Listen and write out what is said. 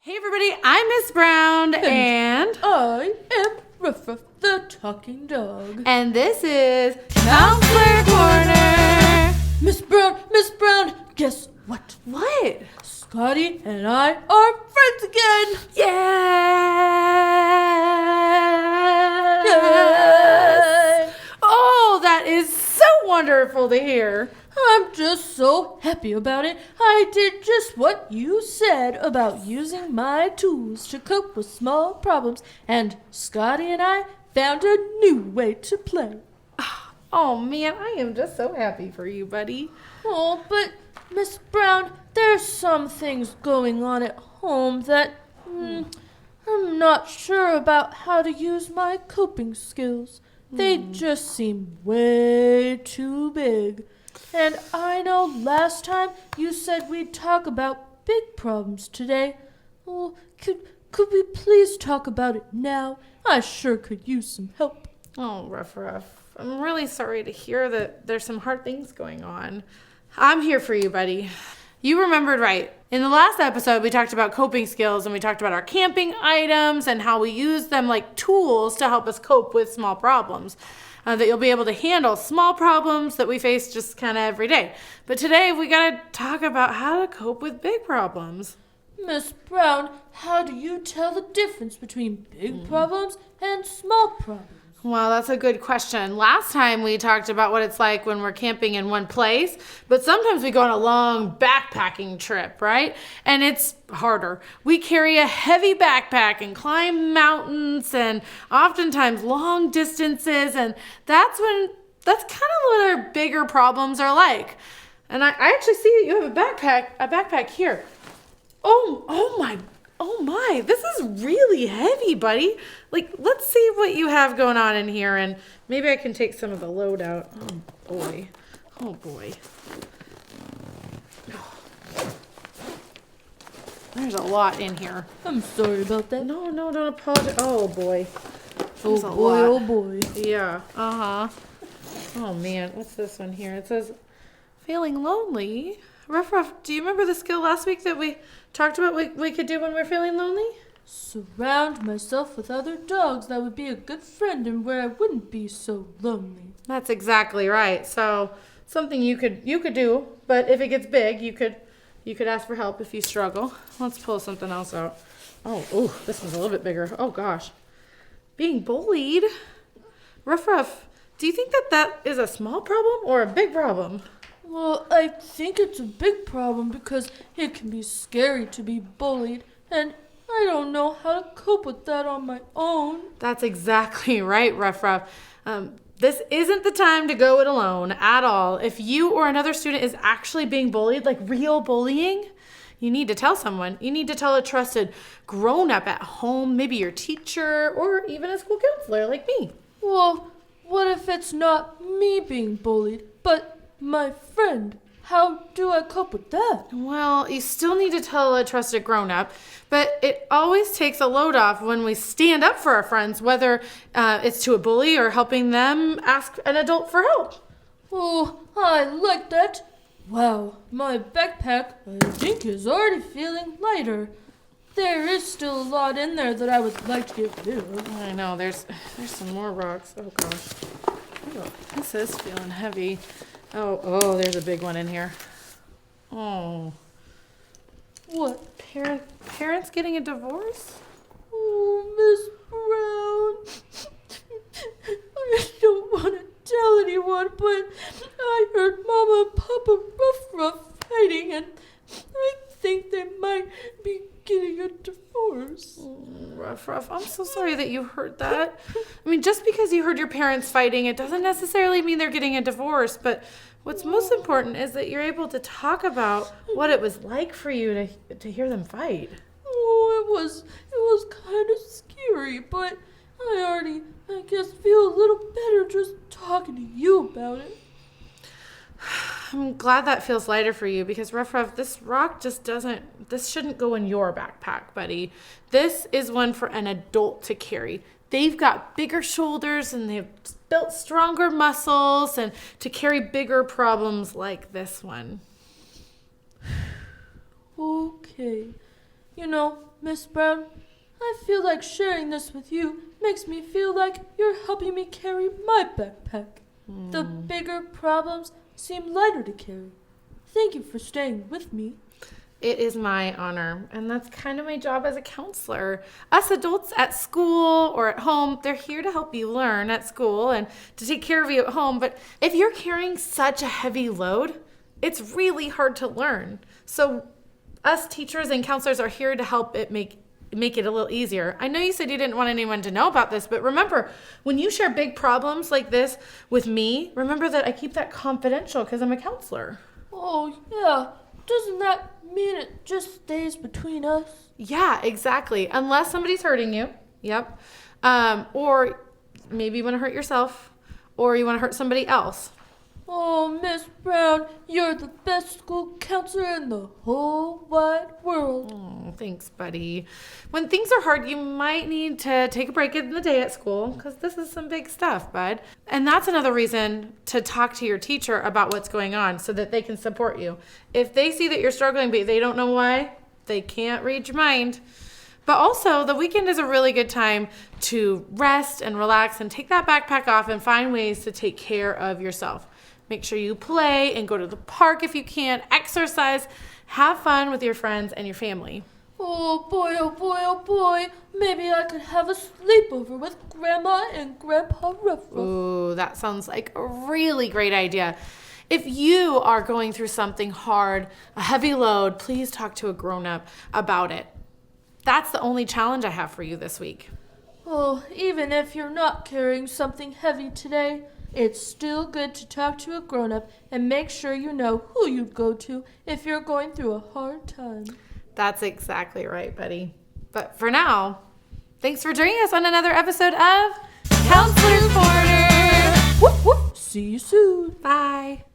Hey everybody, I'm Miss Brown and I am Ruff Ruff, the talking dog. And this is Counselor Corner. Miss Brown, guess what? What? Scotty and I are friends again. Yes! Oh, that is so wonderful to hear. I'm just so happy about it. I did just what you said about using my tools to cope with small problems, and Scotty and I found a new way to play. Oh man, I am just so happy for you, buddy. Oh, but Miss Brown, there's some things going on at home that I'm not sure about how to use my coping skills. They just seem way too big. And I know last time you said we'd talk about big problems today. Oh, could we please talk about it now? I sure could use some help. Oh, Ruff Ruff. I'm really sorry to hear that there's some hard things going on. I'm here for you, buddy. You remembered right. In the last episode, we talked about coping skills and we talked about our camping items and how we use them like tools to help us cope with small problems. That you'll be able to handle small problems that we face just kind of every day. But today, we got to talk about how to cope with big problems. Miss Brown, how do you tell the difference between big problems and small problems? Well, that's a good question. Last time we talked about what it's like when we're camping in one place, but sometimes we go on a long backpacking trip, right? And it's harder. We carry a heavy backpack and climb mountains and oftentimes long distances, and that's kind of what our bigger problems are like. And I actually see that you have a backpack here. Oh my, this is really heavy, buddy. Like, let's see what you have going on in here, and maybe I can take some of the load out. Oh boy. There's a lot in here. I'm sorry about that. No, don't apologize. Oh boy. There's a boy, lot. oh boy. Yeah, Oh man, what's this one here? It says, feeling lonely. Ruff Ruff, do you remember the skill last week that we talked about we could do when we're feeling lonely? Surround myself with other dogs that would be a good friend and where I wouldn't be so lonely. That's exactly right. So something you could do, but if it gets big, you could ask for help if you struggle. Let's pull something else out. Oh, this one's a little bit bigger. Oh gosh. Being bullied. Ruff Ruff, do you think that is a small problem or a big problem? Well, I think it's a big problem because it can be scary to be bullied, and I don't know how to cope with that on my own. That's exactly right, Ruff Ruff. This isn't the time to go it alone at all. If you or another student is actually being bullied, like real bullying, you need to tell someone. You need to tell a trusted grown-up at home, maybe your teacher, or even a school counselor like me. Well, what if it's not me being bullied, but my friend? How do I cope with that? Well, you still need to tell a trusted grown-up, but it always takes a load off when we stand up for our friends, whether it's to a bully or helping them ask an adult for help. Oh, I like that. Wow, my backpack, I think, is already feeling lighter. There is still a lot in there that I would like to get rid of. I know, there's some more rocks. Oh, gosh. Oh, this is feeling heavy. Oh, there's a big one in here. Oh. What? Parents getting a divorce? Oh, Miss Brown. I don't want to tell anyone, but I heard Mama and Papa Ruff Ruff fighting, and I think they might be getting a divorce. Ruff Ruff, I'm so sorry that you heard that. I mean, just because you heard your parents fighting, it doesn't necessarily mean they're getting a divorce, but what's most important is that you're able to talk about what it was like for you to hear them fight. Oh, it was kind of scary, but I guess, feel a little better just talking to you about it. I'm glad that feels lighter for you because Ruff Ruff, this rock this shouldn't go in your backpack, buddy. This is one for an adult to carry. They've got bigger shoulders and they've built stronger muscles and to carry bigger problems like this one. Okay. You know, Miss Brown, I feel like sharing this with you makes me feel like you're helping me carry my backpack. The bigger problems seem lighter to carry. Thank you for staying with me. It is my honor, and that's kind of my job as a counselor. Us adults at school or at home, they're here to help you learn at school and to take care of you at home. But if you're carrying such a heavy load, it's really hard to learn. So us teachers and counselors are here to help it make it a little easier. I know you said you didn't want anyone to know about this, but remember, when you share big problems like this with me, remember that I keep that confidential because I'm a counselor. Oh, yeah. Doesn't that mean it just stays between us? Yeah, exactly. Unless somebody's hurting you. Yep. Or maybe you want to hurt yourself, or you want to hurt somebody else. Oh, Miss Brown, you're the best school counselor in the whole wide world. Oh, thanks, buddy. When things are hard, you might need to take a break in the day at school because this is some big stuff, bud. And that's another reason to talk to your teacher about what's going on so that they can support you. If they see that you're struggling but they don't know why, they can't read your mind. But also, the weekend is a really good time to rest and relax and take that backpack off and find ways to take care of yourself. Make sure you play and go to the park if you can, exercise, have fun with your friends and your family. Oh boy, oh boy, oh boy. Maybe I could have a sleepover with Grandma and Grandpa Ruff Ruff. Ooh, that sounds like a really great idea. If you are going through something hard, a heavy load, please talk to a grown-up about it. That's the only challenge I have for you this week. Oh, even if you're not carrying something heavy today, it's still good to talk to a grown-up and make sure you know who you'd go to if you're going through a hard time. That's exactly right, buddy. But for now, thanks for joining us on another episode of Counselor's Corner. Whoop, whoop. See you soon. Bye.